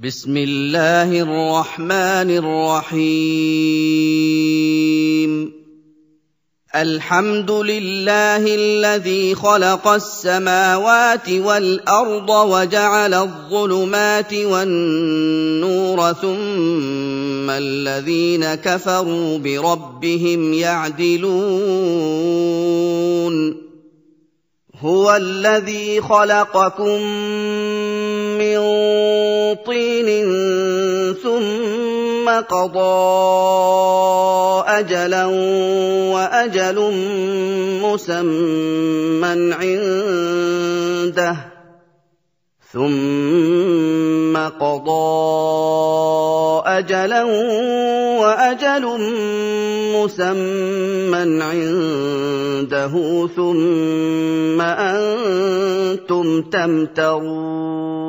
بسم الله الرحمن الرحيم الحمد لله الذي خلق السماوات والأرض وجعل الظلمات والنور ثم الذين كفروا بربهم يعدلون هو الذي خلقكم من طين ثم قضى أجلا وأجل مسمى عنده ثم قضى أجلا وأجل مسمى عنده ثم أنتم تمترون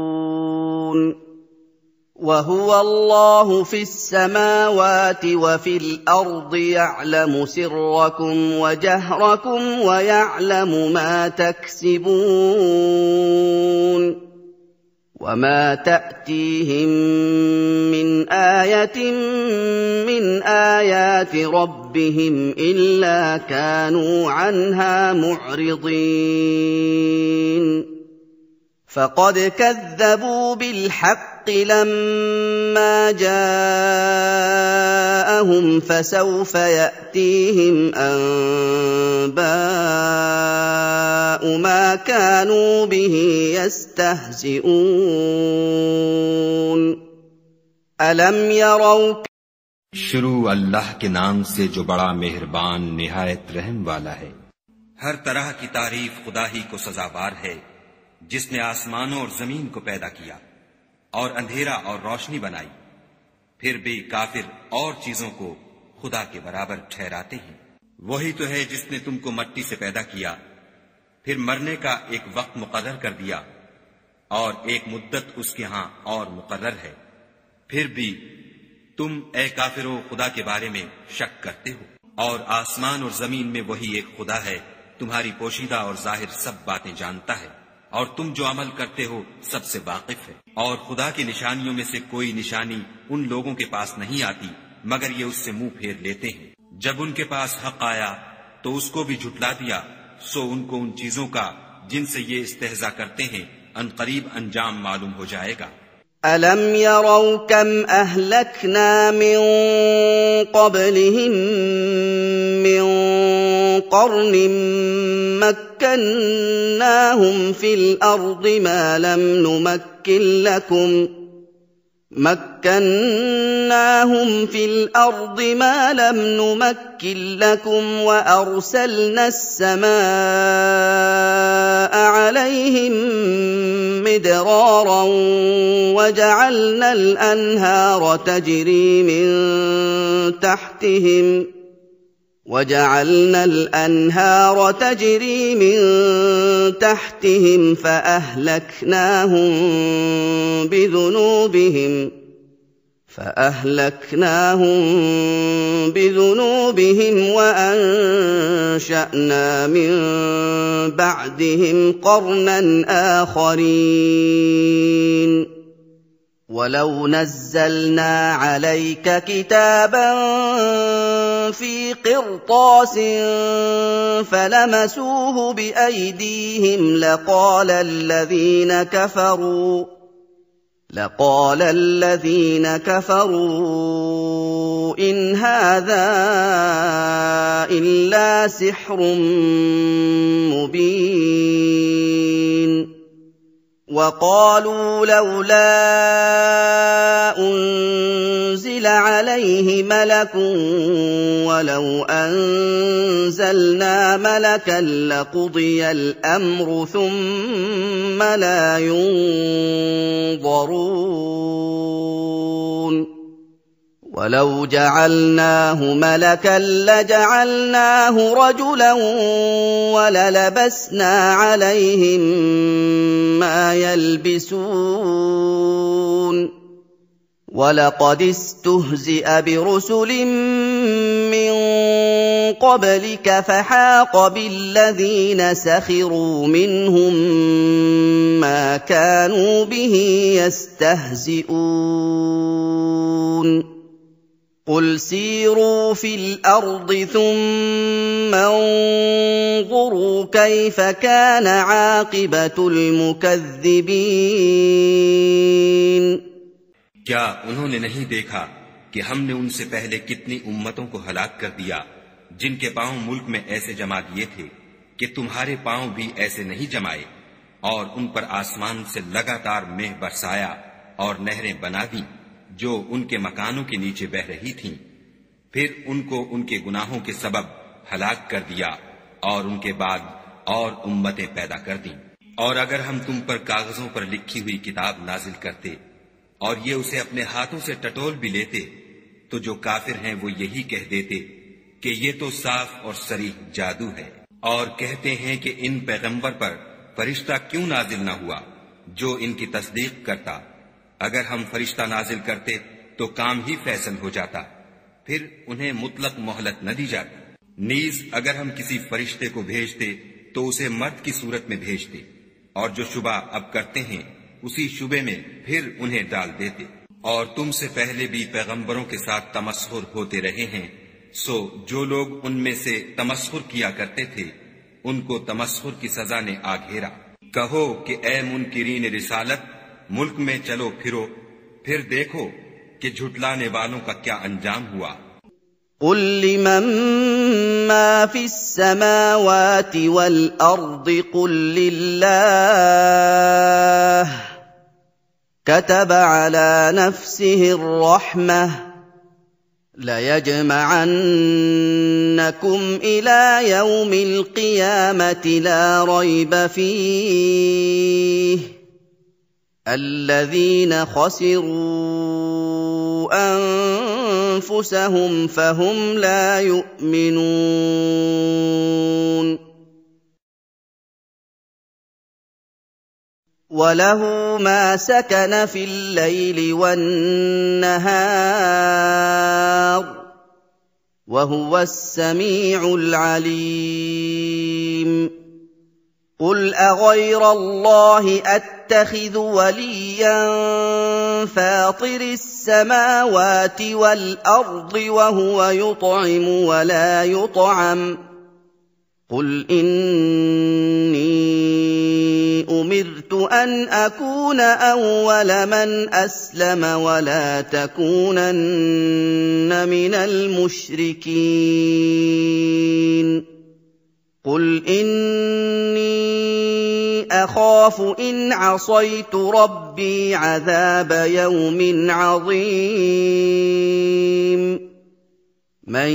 وهو الله في السماوات وفي الأرض يعلم سركم وجهركم ويعلم ما تكسبون وما تأتيهم من آية من آيات ربهم إلا كانوا عنها معرضين فقد كذبوا بالحق لما جاءهم فسوف يأتيهم أنباء ما كانوا به يستهزئون ألم يروا शुरू अल्लाह के नाम से जो बड़ा मेहरबान निहायत रहम वाला है। हर तरह की तारीफ खुदा ही को सजावार है जिसने आसमानों और जमीन को पैदा किया और अंधेरा और रोशनी बनाई। फिर भी काफिर और चीजों को खुदा के बराबर ठहराते हैं। वही तो है जिसने तुमको मट्टी से पैदा किया, फिर मरने का एक वक्त मुकर्रर कर दिया और एक मुद्दत उसके यहां और मुकर्रर है। फिर भी तुम ए काफिरों खुदा के बारे में शक करते हो। और आसमान और जमीन में वही एक खुदा है, तुम्हारी पोशीदा और जाहिर सब बातें जानता है और तुम जो अमल करते हो सबसे वाकिफ है। और खुदा की निशानियों में से कोई निशानी उन लोगों के पास नहीं आती मगर ये उससे मुंह फेर लेते हैं। जब उनके पास हक आया तो उसको भी झुटला दिया, सो उनको उन चीजों का जिनसे ये इस्तेहजा करते हैं अनकरीब अंजाम मालूम हो जाएगा। ألم يروا كم أهلكنا من قبلهم من قرن مكناهم في الأرض ما لم نمكن لكم وأرسلنا السماء عليهم مدرارا وجعلنا الأنهار تجري من تحتهم فأهلكناهم بذنوبهم وأنشأنا من بعدهم قرنا آخرين ولو نزلنا عليك كتابا في قرطاس فلمسوه بأيديهم لقال الذين كفروا إن هذا إلا سحر مبين وقالوا لولا أنزل عليه ملك ولو أنزلنا ملكا لقضي الأمر ثم لا ينظرون ولو جعلناه ملكا لجعلناه رجلا وللبسنا عليهم ما يلبسون ولقد استهزئ برسل من قبلك فحاق بالذين سخروا منهم ما كانوا به يستهزئون قل سيروا في الأرض ثم انظروا كيف كان عاقبة المكذبين کیا انہوں نے نہیں دیکھا کہ ہم نے ان سے پہلے کتنی امتوں کو ہلاک کر دیا جن کے پاؤں ملک میں ایسے جما دیے تھے کہ تمہارے پاؤں بھی ایسے نہیں جمائے، اور ان پر آسمان سے لگاتار مہ برسایا اور نہریں بنا دیں جو ان کے مکانوں کے نیچے بہ رہی تھیں، پھر ان کو ان کے گناہوں کے سبب ہلاک کر دیا اور ان کے بعد اور امتیں پیدا کر دیں۔ اور اگر ہم تم پر کاغذوں پر لکھی ہوئی کتاب نازل کرتے اور یہ اسے اپنے ہاتھوں سے ٹٹول بھی لیتے تو جو کافر ہیں وہ یہی کہہ دیتے کہ یہ تو صاف اور صریح جادو ہے، اور کہتے ہیں کہ ان پیغمبر پر فرشتہ کیوں نازل نہ ہوا جو ان کی تصدیق کرتا۔ اگر ہم فرشتہ نازل کرتے تو کام ہی فیصل ہو جاتا، پھر انہیں مطلق مہلت نہ دی جاتی۔ نیز اگر ہم کسی فرشتے کو بھیجتے تو اسے مرد کی صورت میں بھیجتے، اور جو شبہ اب کرتے ہیں اسی شبے میں پھر انہیں ڈال دیتے۔ اور تم سے پہلے بھی پیغمبروں کے ساتھ تمسخر ہوتے رہے ہیں، سو جو لوگ ان میں سے تمسخر کیا کرتے تھے ان کو تمسخر کی سزا نے آ گھیرا۔ کہو کہ اے منکرین رسالت، ملک میں چلو پھرو، پھر دیکھو کہ جھٹلانے والوں کا کیا انجام ہوا۔ قل لمن ما في السماوات والأرض قل لله كتب على نفسه الرحمة ليجمعنكم إلى يوم القيامة لا ريب فيه الذين خسروا أنفسهم فهم لا يؤمنون وله ما سكن في الليل والنهار وهو السميع العليم قل أغير الله أتخذ وليا فاطر السماوات والأرض وهو يطعم ولا يطعم قل إني أمرت أن أكون أول من أسلم ولا تكونن من المشركين قل إني أخاف إن عصيت ربي عذاب يوم عظيم من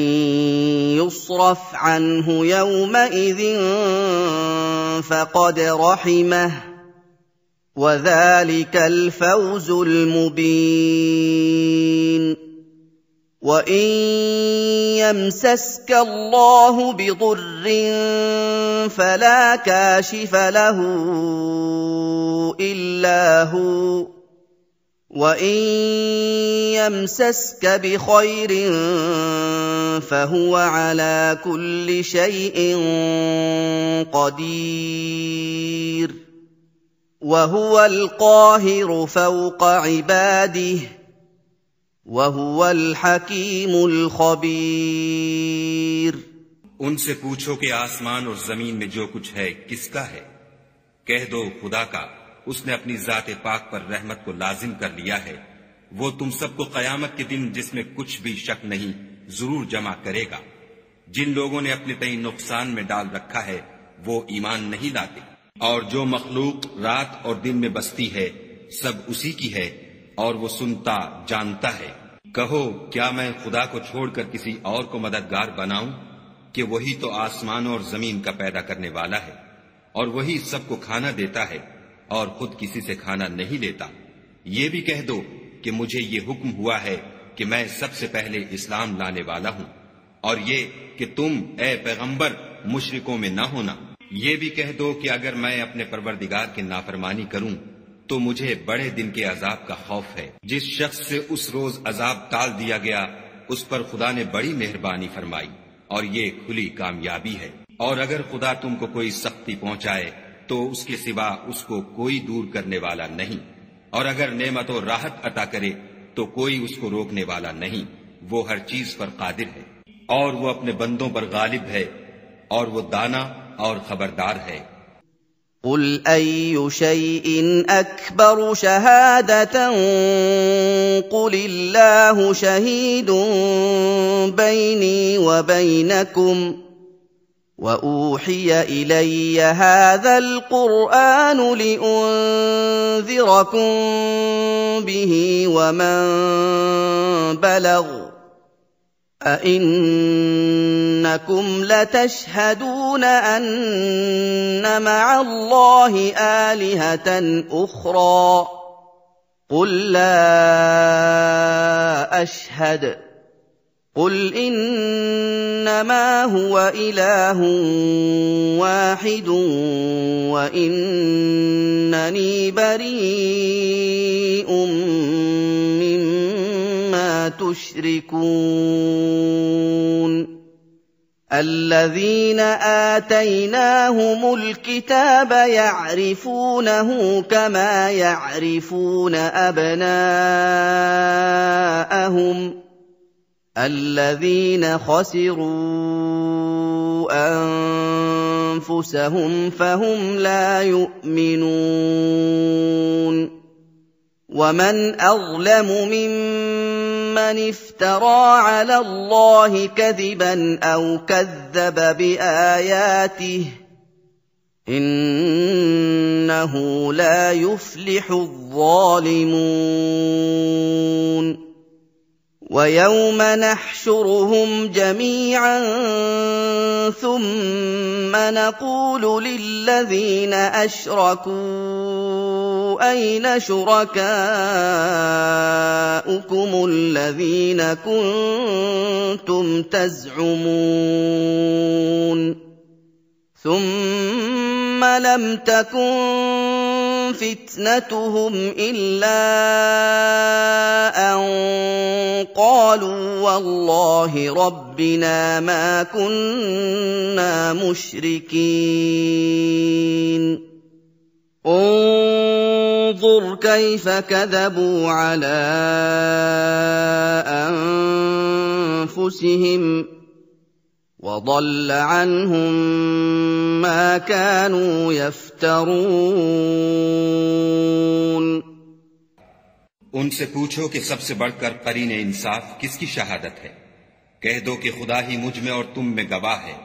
يصرف عنه يومئذ فقد رحمه وذلك الفوز المبين وإن يمسسك الله بضر فلا كاشف له إلا هو وإن يمسسك بخير فهو على كل شيء قدير وهو القاهر فوق عباده وهو الحكيم الخبير ان سے پوچھو کہ آسمان اور زمین میں جو کچھ ہے کس کا ہے؟ کہہ دو خدا کا، اس نے اپنی ذات پاک پر رحمت کو لازم کر لیا ہے، وہ تم سب کو قیامت کے دن جس میں کچھ بھی شک نہیں ضرور جمع کرے گا۔ جن لوگوں نے اپنے تئیں نقصان میں ڈال رکھا ہے وہ ایمان نہیں لاتے، اور جو مخلوق رات اور دن میں بستی ہے سب اسی کی ہے، اور وہ سنتا جانتا ہے۔ کہو کیا میں خدا کو چھوڑ کر کسی اور کو مددگار بناؤں کہ وہی تو آسمانوں اور زمین کا پیدا کرنے والا ہے، اور وہی سب کو کھانا دیتا ہے اور خود کسی سے کھانا نہیں لیتا۔ یہ بھی کہہ دو کہ مجھے یہ حکم ہوا ہے کہ میں سب سے پہلے اسلام لانے والا ہوں، اور یہ کہ تم اے پیغمبر مشرکوں میں نہ ہونا۔ یہ بھی کہہ دو کہ اگر میں اپنے پروردگار کی نافرمانی کروں تو مجھے بڑے دن کے عذاب کا خوف ہے۔ جس شخص سے اس روز عذاب ٹال دیا گیا اس پر خدا نے بڑی مہربانی فرمائی، और ये खुली कामयाबी है। और अगर खुदा तुमको कोई सख्ती पहुंचाए तो उसके सिवा उसको कोई दूर करने वाला नहीं, और अगर नेमत और राहत अता करे तो कोई उसको रोकने वाला नहीं। वो हर चीज पर कादिर है और वो अपने बंदों पर गालिब है और वो दाना और खबरदार है। قُلْ أَيُّ شَيْءٍ أَكْبَرُ شَهَادَةً قُلِ اللَّهُ شَهِيدٌ بَيْنِي وَبَيْنَكُمْ وَأُوحِيَ إِلَيَّ هَٰذَا الْقُرْآنُ لِأُنذِرَكُم بِهِ وَمَن بَلَغَ أَئِنَّكُمْ لَتَشْهَدُونَ أَنَّ مَعَ اللَّهِ آلِهَةً أُخْرَىٰ قُل لَّا أَشْهَدُ قُلْ إِنَّمَا هُوَ إِلَٰهٌ وَاحِدٌ وَإِنَّنِي بَرِيءٌ مِّمَّا تُشْرِكُونَ الَّذِينَ آتَيْنَاهُمُ الْكِتَابَ يَعْرِفُونَهُ كَمَا يَعْرِفُونَ أَبْنَاءَهُمُ الَّذِينَ خَسِرُوا أَنفُسَهُمْ فَهُمْ لَا يُؤْمِنُونَ وَمَنْ أَظْلَمُ مِمَّنِ افْتَرَىٰ عَلَى اللَّهِ كَذِبًا أَوْ كَذَّبَ بِآيَاتِهِ إِنَّهُ لَا يُفْلِحُ الظَّالِمُونَ وَيَوْمَ نَحْشُرُهُمْ جَمِيعًا ثُمَّ نَقُولُ لِلَّذِينَ أَشْرَكُوا أَيْنَ شُرَكَاؤُكُمُ الَّذِينَ كُنتُمْ تَزْعُمُونَ ثُمَّ لَمْ تَكُن فِتْنَتُهُمْ إِلَّا أَن قَالُوا وَاللَّهِ رَبِّنَا مَا كُنَّا مُشْرِكِينَ انظُرْ كَيْفَ كَذَبُوا عَلَىٰ أَنفُسِهِمْ وَضَلَّ عَنْهُم مَّا كَانُوا يَفْتَرُونَ उनसे पूछो कि सबसे बढ़कर करीने इंसाफ किसकी शहादत है। कह दो कि खुदा ही मुझ में और तुम में गवाह है,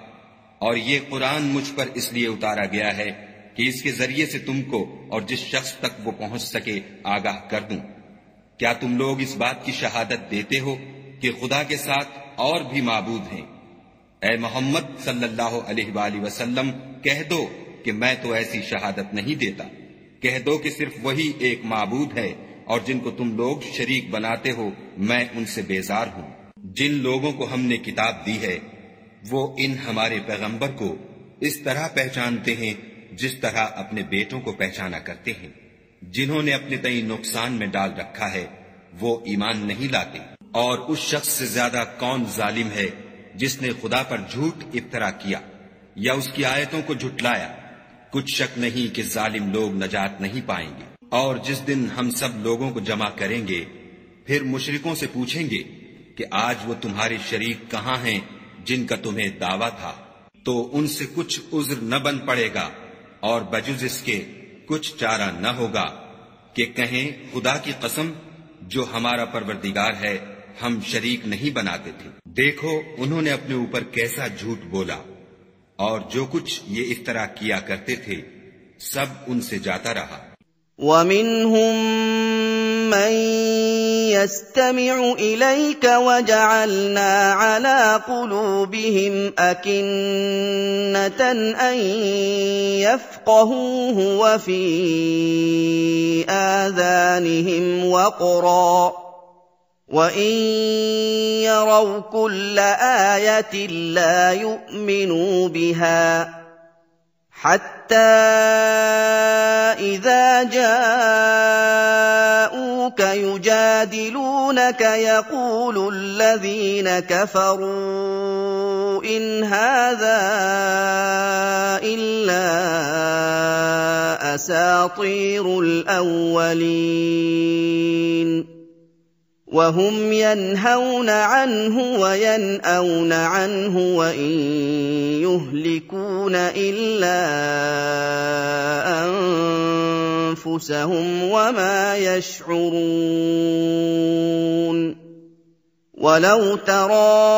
और ये कुरान मुझ पर इसलिए उतारा गया है कि इसके जरिए से तुमको और जिस शख्स तक वो पहुंच सके आगाह कर दूं। क्या तुम लोग इस बात की शहादत देते हो कि खुदा के साथ और भी माबूद हैं? ऐ मोहम्मद सल्लल्लाहु अलैहि वसल्लम, कह दो कि मैं तो ऐसी शहादत नहीं देता। कह दो कि सिर्फ वही एक माबूद है और जिनको तुम लोग शरीक बनाते हो मैं उनसे बेजार हूं। जिन लोगों को हमने किताब दी है वो इन हमारे पैगंबर को इस तरह पहचानते हैं जिस तरह अपने बेटों को पहचाना करते हैं। जिन्होंने अपने तई नुकसान में डाल रखा है वो ईमान नहीं लाते। और उस शख्स से ज्यादा कौन जालिम है जिसने खुदा पर झूठ इफ्तरा किया या उसकी आयतों को झुटलाया। कुछ शक नहीं कि जालिम लोग नजात नहीं पाएंगे। और जिस दिन हम सब लोगों को जमा करेंगे फिर मुशरिकों से पूछेंगे कि आज वो तुम्हारे शरीक कहां हैं जिनका तुम्हें दावा था, तो उनसे कुछ उज्र न बन पड़ेगा और बजुज इसके कुछ चारा न होगा कि कहें खुदा की कसम जो हमारा परवरदिगार है हम शरीक नहीं बनाते थे। देखो उन्होंने अपने ऊपर कैसा झूठ बोला, और जो कुछ ये इफ्तरा किया करते थे सब उनसे जाता रहा। وَمِنْهُم مَّن يَسْتَمِعُ إِلَيْكَ وَجَعَلْنَا عَلَىٰ قُلُوبِهِمْ أَكِنَّةً أَن يَفْقَهُوهُ وَفِي آذَانِهِمْ وَقْرًا وَإِن يَرَوْا كُلَّ آيَةٍ لَّا يُؤْمِنُوا بِهَا حَتَّىٰ إِذَا جَاءُوكَ جاءوك يجادلونك يقول الذين كفروا إن هذا إلا أساطير الأولين وهم ينهون عنه وينأون عنه وإن يهلكون إلا أنفسهم وما يشعرون ولو ترى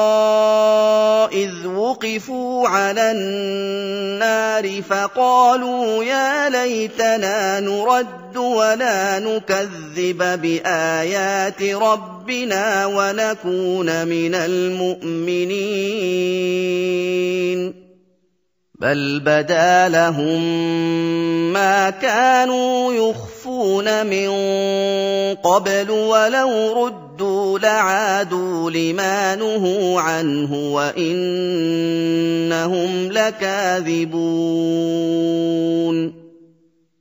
إذ وقفوا على النار فقالوا يا ليتنا نرد ولا نكذب بآيات ربنا ونكون من المؤمنين بل بدا لهم ما كانوا يخفون من قبل ولو ردوا لعادوا لما نهوا عنه وإنهم لكاذبون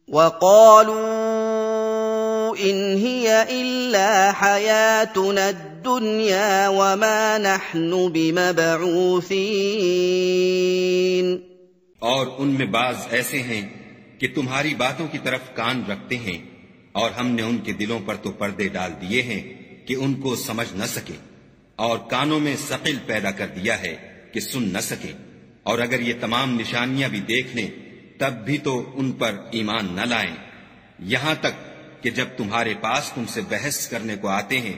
وقالوا إن هي إلا حياتنا الدنيا وما نحن بمبعوثين और उनमें बाज ऐसे हैं कि तुम्हारी बातों की तरफ कान रखते हैं और हमने उनके दिलों पर तो पर्दे डाल दिए हैं कि उनको समझ न सके और कानों में सकिल पैदा कर दिया है कि सुन न सके और अगर ये तमाम निशानियां भी देख लें तब भी तो उन पर ईमान न लाएं यहां तक कि जब तुम्हारे पास तुमसे बहस करने को आते हैं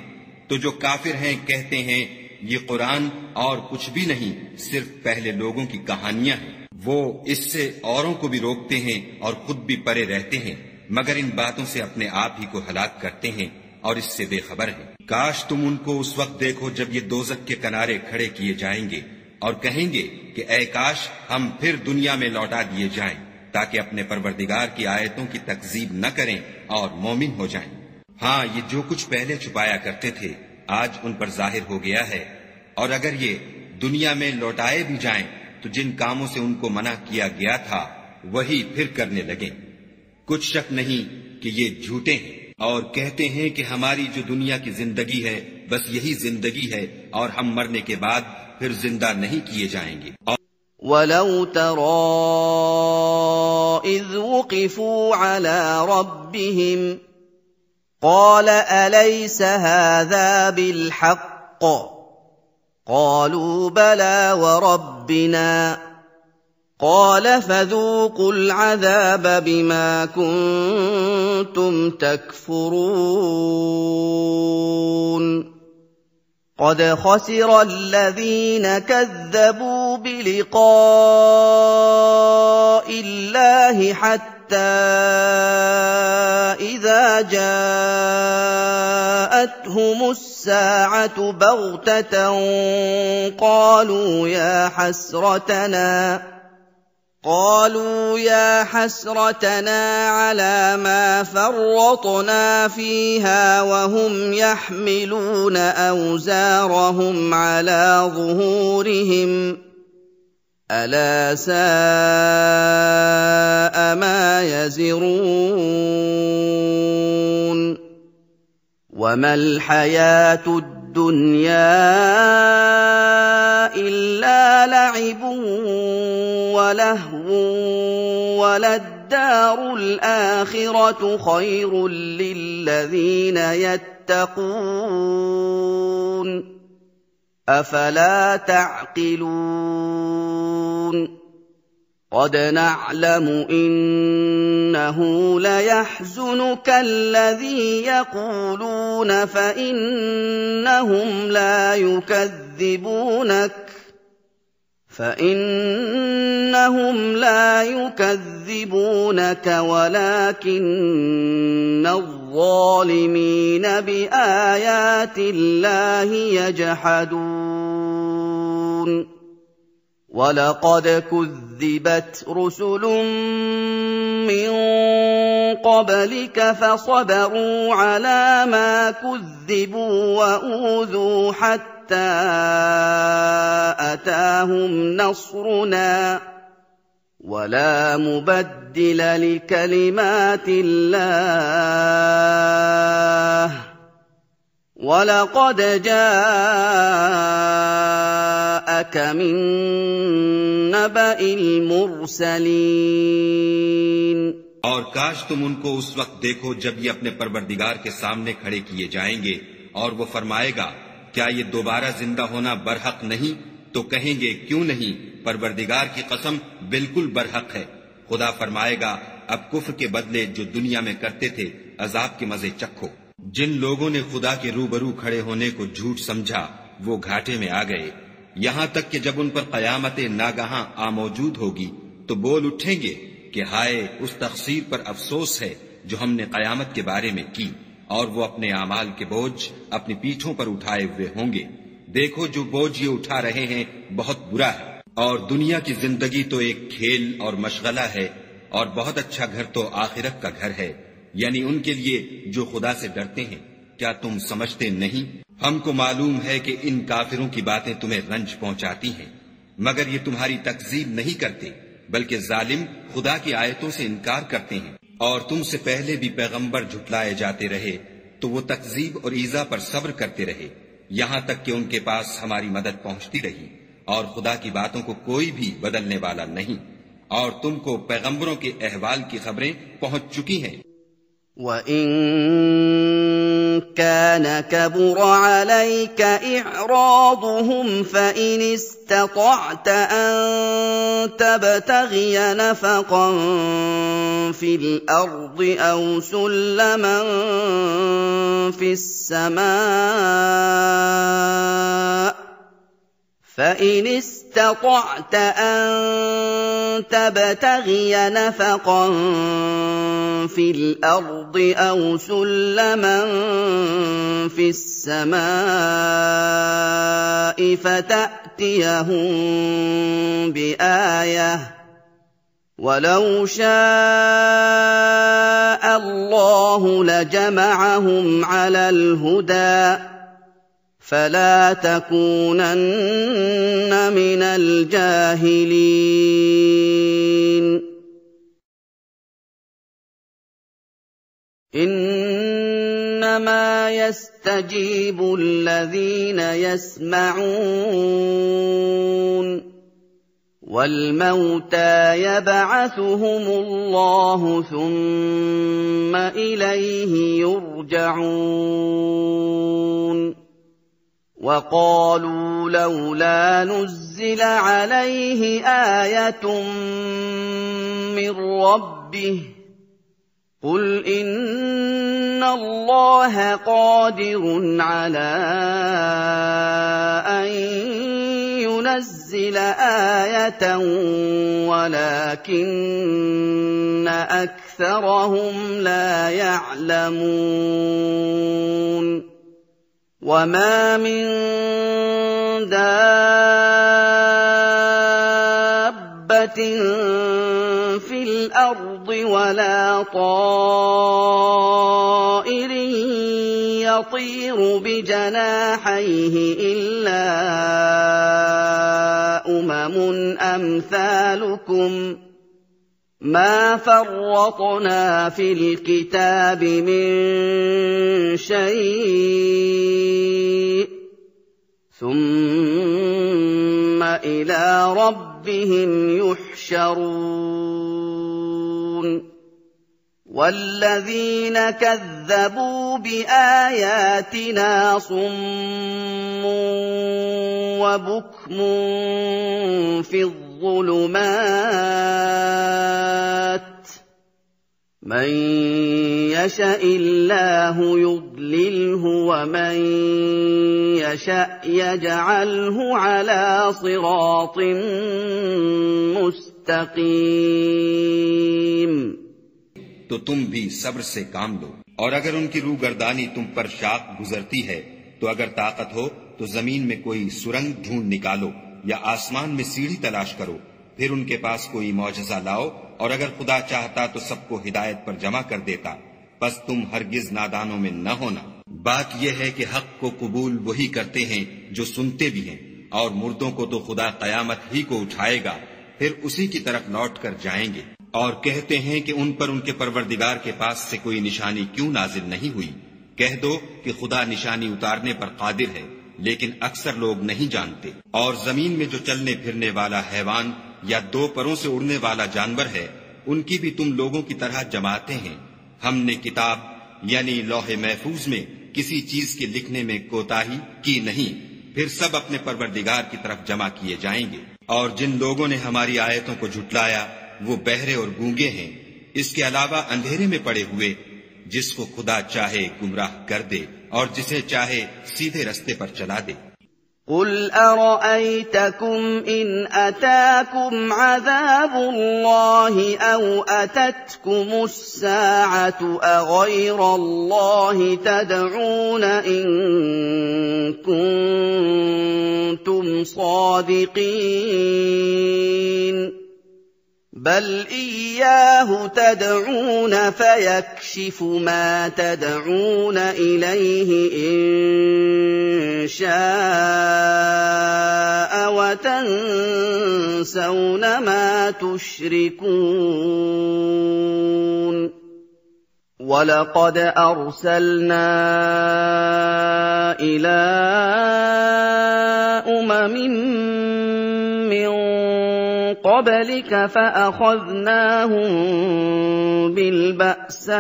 तो जो काफिर हैं कहते हैं ये कुरान और कुछ भी नहीं सिर्फ पहले लोगों की कहानियां हैं वो इससे औरों को भी रोकते हैं और खुद भी परे रहते हैं मगर इन बातों से अपने आप ही को हलाक करते हैं और इससे बेखबर हैं। काश तुम उनको उस वक्त देखो जब ये दोजख के किनारे खड़े किए जाएंगे और कहेंगे कि ऐ काश हम फिर दुनिया में लौटा दिए जाएं ताकि अपने परवरदिगार की आयतों की तकजीब न करें और मोमिन हो जाएं। हाँ, ये जो कुछ पहले छुपाया करते थे आज उन पर जाहिर हो गया है और अगर ये दुनिया में लौटाए भी जाएं तो जिन कामों से उनको मना किया गया था वही फिर करने लगे। कुछ शक नहीं कि ये झूठे हैं और कहते हैं कि हमारी जो दुनिया की जिंदगी है बस यही जिंदगी है और हम मरने के बाद फिर जिंदा नहीं किए जाएंगे। वलौ तरा इज़ वक़िफ़ू अला रब्बिहिम क़ाल अलैस हाज़ा बिलहक़्क़ قالوا بلى وربنا قال فذوقوا العذاب بما كنتم تكفرون قد خسر الذين كذبوا بلقاء الله حتى إذا جاءتهم الساعة بغتة قالوا يا حسرتنا على ما فرطنا فيها وهم يحملون أوزارهم على ظهورهم ألا ساء ما يزرون وما الحياة الدنيا إلا لعب ولهو وللدار الآخرة خير للذين يتقون أفلا تعقلون قد نعلم إنه ليحزنك الذي يقولون فإنهم لا يكذبونك ولكن الظالمين بآيات الله يجحدون ولقد كذبت رسل من قبلك فصبروا على ما كذبوا وأوذوا حتى أتاهم نصرنا ولا مبدل لكلمات الله ولقد جاءك من نبأ المرسلين और काश तुम उनको उस वक्त देखो जब ये अपने परवरदिगार के सामने खड़े किए जाएंगे और वो फरमाएगा, क्या ये दोबारा जिंदा होना बरहक नहीं? तो कहेंगे, क्यों नहीं, परवरदिगार की कसम बिल्कुल बरहक है। खुदा फरमाएगा, अब कुफ्र के बदले जो दुनिया में करते थे अजाब के मजे चखो। जिन लोगों ने खुदा के रूबरू खड़े होने को झूठ समझा वो घाटे में आ गए, यहाँ तक कि जब उन पर कयामत नागहां आ मौजूद होगी तो बोल उठेंगे कि हाय उस तकसीर पर अफसोस है जो हमने कयामत के बारे में की, और वो अपने आमाल के बोझ अपनी पीठों पर उठाए हुए होंगे। देखो जो बोझ ये उठा रहे हैं बहुत बुरा है, और दुनिया की जिंदगी तो एक खेल और मशगला है, और बहुत अच्छा घर तो आखिरत का घर है, यानी उनके लिए जो खुदा से डरते हैं। क्या तुम समझते नहीं? हमको मालूम है कि इन काफिरों की बातें तुम्हें रंज पहुंचाती हैं, मगर ये तुम्हारी तकजीब नहीं करते, बल्कि जालिम खुदा की आयतों से इनकार करते हैं। और तुमसे पहले भी पैगंबर झुटलाए जाते रहे तो वो तकजीब और ईजा पर सब्र करते रहे, यहाँ तक कि उनके पास हमारी मदद पहुंचती रही, और खुदा की बातों को कोई भी बदलने वाला नहीं। और तुमको पैगंबरों के अहवाल की खबरें पहुंच चुकी हैं। وَإِن كَانَ كَبُرَ عَلَيْكَ إِعْرَاضُهُمْ فَإِنِ اسْتَطَعْتَ أَن تَبْتَغِيَ نَفَقًا فِي الْأَرْضِ أَوْ سُلَّمًا فِي السَّمَاءِ فَإِنِ اسْتَطَعْتَ أَن تَبْتَغِيَ نَفَقًا فِي الْأَرْضِ أَوْ سُلَّمًا فِي السَّمَاءِ فَتَأْتِيَهُم بِآيَةٍ وَلَوْ شَاءَ اللَّهُ لَجَمَعَهُمْ عَلَى الْهُدَىٰ فَلَا تَكُونَنَّ مِنَ الْجَاهِلِينَ إِنَّمَا يَسْتَجِيبُ الَّذِينَ يَسْمَعُونَ وَالْمَوْتَىٰ يَبْعَثُهُمُ اللَّهُ ثُمَّ إِلَيْهِ يُرْجَعُونَ وَقَالُوا لَوْلَا نُزِّلَ عَلَيْهِ آيَةٌ مِّن رَّبِّهِ قُلْ إِنَّ اللَّهَ قَادِرٌ عَلَىٰ أَن يُنَزِّلَ آيَةً وَلَٰكِنَّ أَكْثَرَهُمْ لَا يَعْلَمُونَ وَمَا مِن دَابَّةٍ فِي الْأَرْضِ وَلَا طَائِرٍ يَطِيرُ بِجَنَاحَيْهِ إِلَّا أَمْثَالُكُم مَا فَرَّطْنَا فِي الْكِتَابِ مِن شَيْءٍ ثُمَّ إِلَىٰ رَبِّهِمْ يُحْشَرُونَ وَالَّذِينَ كَذَّبُوا بِآيَاتِنَا صُمٌّ وَبُكْمٌ فِي الظُّلُمَاتِ مَن يَشَإِ اللَّهُ يُضْلِلْهُ وَمَن يَشَأْ يَجْعَلْهُ عَلَىٰ صِرَاطٍ مُّسْتَقِيمٍ तो तुम भी सब्र से काम लो, और अगर उनकी रूगर्दानी तुम पर शाख गुजरती है तो अगर ताकत हो तो जमीन में कोई सुरंग ढूंढ निकालो या आसमान में सीढ़ी तलाश करो, फिर उनके पास कोई मौजज़ा लाओ, और अगर खुदा चाहता तो सबको हिदायत पर जमा कर देता, बस तुम हरगिज नादानों में न होना। बात यह है कि हक को कबूल वही करते हैं जो सुनते भी हैं, और मुर्दों को तो खुदा कयामत ही को उठाएगा, फिर उसी की तरफ लौट कर जाएंगे। और कहते हैं कि उन पर उनके परवरदिगार के पास से कोई निशानी क्यों नाजिल नहीं हुई। कह दो कि खुदा निशानी उतारने पर कादिर है, लेकिन अक्सर लोग नहीं जानते। और जमीन में जो चलने फिरने वाला हैवान या दो परों से उड़ने वाला जानवर है, उनकी भी तुम लोगों की तरह जमाते हैं। हमने किताब यानी लौहे महफूज में किसी चीज के लिखने में कोताही की नहीं। फिर सब अपने परवरदिगार की तरफ जमा किए जाएंगे। और जिन लोगों ने हमारी आयतों को झुटलाया वो बहरे और गूंगे हैं, इसके अलावा अंधेरे में पड़े हुए, जिसको खुदा चाहे गुमराह कर दे और जिसे चाहे सीधे रस्ते पर चला दे। قُلْ أَرَأَيْتَكُمْ إِنْ أَتَاكُمْ عَذَابُ اللَّهِ أَوْ أَتَتْكُمُ السَّاعَةُ أَغَيْرَ اللَّهِ تَدْعُونَ إِن كُنتُمْ صَادِقِينَ بَلْ إِيَّاهُ تَدْعُونَ فَيَكْشِفُ مَا تَدْعُونَ إِلَيْهِ إِن شَاءَ وَتَنسَوْنَ مَا تُشْرِكُونَ وَلَقَدْ أَرْسَلْنَا إِلَىٰ أُمَمٍ مِّن قَبْلِكَ فَأَخَذْنَاهُم بِالْبَأْسَاءِ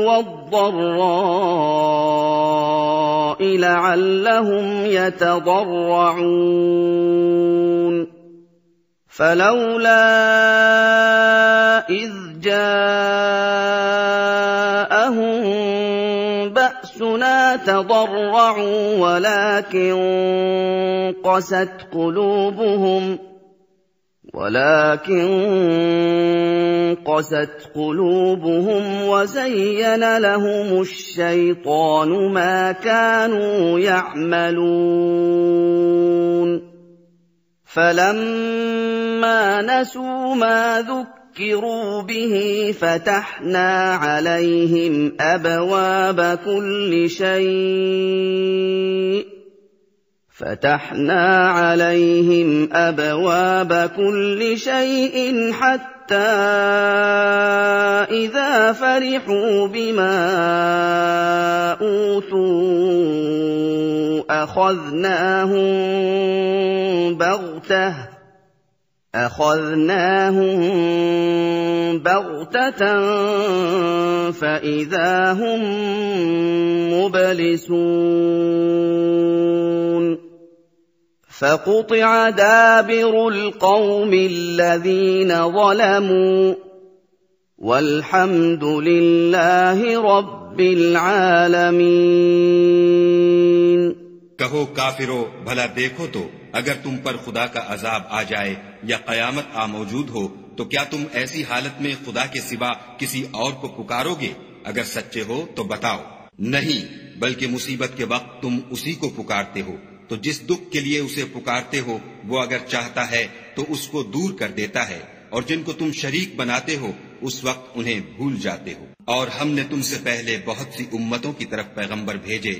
وَالضَّرَّاءِ لَعَلَّهُمْ يَتَضَرَّعُونَ فَلَوْلَا إِذْ جَاءَهُم بَأْسُنَا تَضَرَّعُوا وَلَكِن قَسَتْ قُلُوبُهُمْ وَزَيَّنَ لَهُمُ الشَّيْطَانُ مَا كَانُوا يَعْمَلُونَ فَلَمَّا نَسُوا مَا ذُكِّرُوا بِهِ فَتَحْنَا عَلَيْهِمْ أَبْوَابَ كُلِّ شَيْءٍ حَتَّى إِذَا فَرِحُوا بِمَا أُوتُوا أَخَذْنَاهُم بَغْتَةً فَإِذَا هُم مُّبْلِسُونَ فَقُطِعَ دَابِرُ الْقَوْمِ الَّذِينَ ظَلَمُوا وَالْحَمْدُ لِلَّهِ رَبِّ الْعَالَمِينَ। कहो काफिरो, भला देखो तो अगर तुम पर खुदा का अजाब आ जाए या कयामत आ मौजूद हो तो क्या तुम ऐसी हालत में खुदा के सिवा किसी और को पुकारोगे? अगर सच्चे हो तो बताओ। नहीं, बल्कि मुसीबत के वक्त तुम उसी को पुकारते हो, तो जिस दुख के लिए उसे पुकारते हो वो अगर चाहता है तो उसको दूर कर देता है, और जिनको तुम शरीक बनाते हो उस वक्त उन्हें भूल जाते हो। और हमने तुमसे पहले बहुत सी उम्मतों की तरफ पैगंबर भेजे,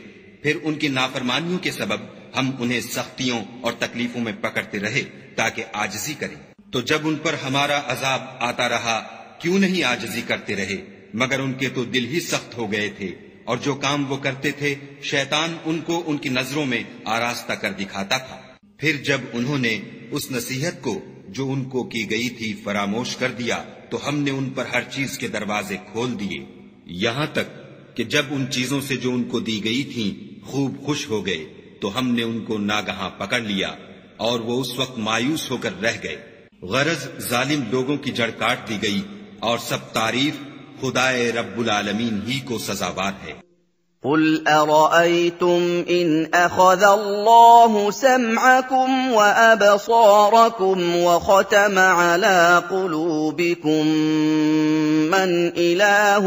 फिर उनकी नाफरमानियों के सबब हम उन्हें सख्तियों और तकलीफों में पकड़ते रहे ताकि आजिजी करें। तो जब उन पर हमारा अजाब आता रहा क्यों नहीं आजिजी करते रहे, मगर उनके तो दिल ही सख्त हो गए थे, और जो काम वो करते थे शैतान उनको उनकी नजरों में आरास्ता कर दिखाता था। फिर जब उन्होंने उस नसीहत को जो उनको की गई थी फरामोश कर दिया तो हमने उन पर हर चीज के दरवाजे खोल दिए, यहाँ तक कि जब उन चीजों से जो उनको दी गई थीं खूब खुश हो गए तो हमने उनको नागहां पकड़ लिया और वो उस वक्त मायूस होकर रह गए। गरज जालिम लोगों की जड़ काट दी गई और सब तारीफ खुदाए रब्बुल आलमीन ही को सजावार है। قُلْ أَرَأَيْتُمْ إِنْ أَخَذَ اللَّهُ سَمْعَكُمْ وَأَبْصَارَكُمْ وَخَتَمَ عَلَىٰ قُلُوبِكُم مَّنْ إِلَٰهٌ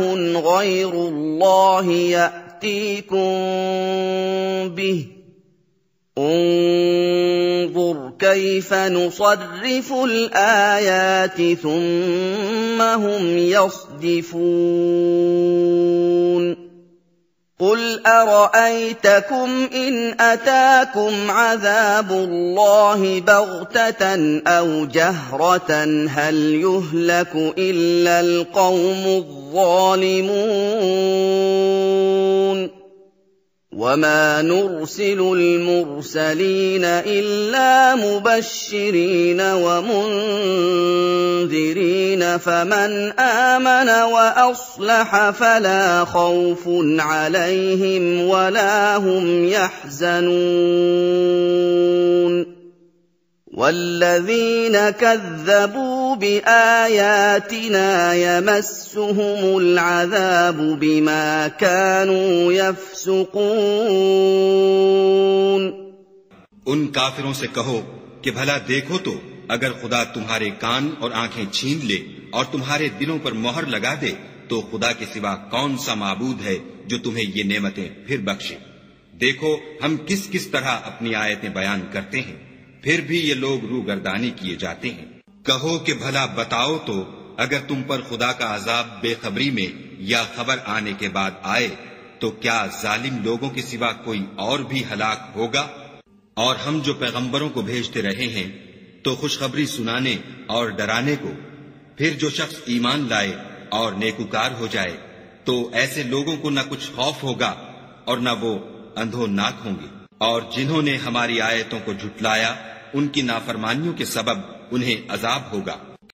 غَيْرُ اللَّهِ يَأْتِيكُم بِهِ انظر كيف نصرف الآيات ثم هم يصدفون قل أرأيتكم إن أتاكم عذاب الله بغتة أو جهرة هل يهلك إلا القوم الظالمون وما نرسل المرسلين إلا مبشرين ومنذرين فمن آمن وأصلح فلا خوف عليهم ولا هم يحزنون والذين كذبوا بآياتنا يمسهم العذاب بما كانوا يفسقون ان کافروں سے کہو کہ بھلا دیکھو تو اگر خدا تمہارے کان اور آنکھیں چھین لے اور تمہارے دلوں پر مہر لگا دے تو خدا کے سوا کون سا معبود ہے جو تمہیں یہ نعمتیں پھر بخشے؟ دیکھو ہم کس کس طرح اپنی آیتیں بیان کرتے ہیں، پھر بھی یہ لوگ روگردانی کیے جاتے ہیں۔ کہو کہ بھلا بتاؤ تو اگر تم پر خدا کا عذاب بے خبری میں یا خبر آنے کے بعد آئے تو کیا ظالم لوگوں کے سوا کوئی اور بھی ہلاک ہوگا؟ اور ہم جو پیغمبروں کو بھیجتے رہے ہیں تو خوشخبری سنانے اور ڈرانے کو، پھر جو شخص ایمان لائے اور نیکوکار ہو جائے تو ایسے لوگوں کو نہ کچھ خوف ہوگا اور نہ وہ اندھوناک ہوں گے، اور جنہوں نے ہماری آیتوں کو جھٹلایا ان کی نافرمانیوں کے سبب انہیں عذاب ہوگا۔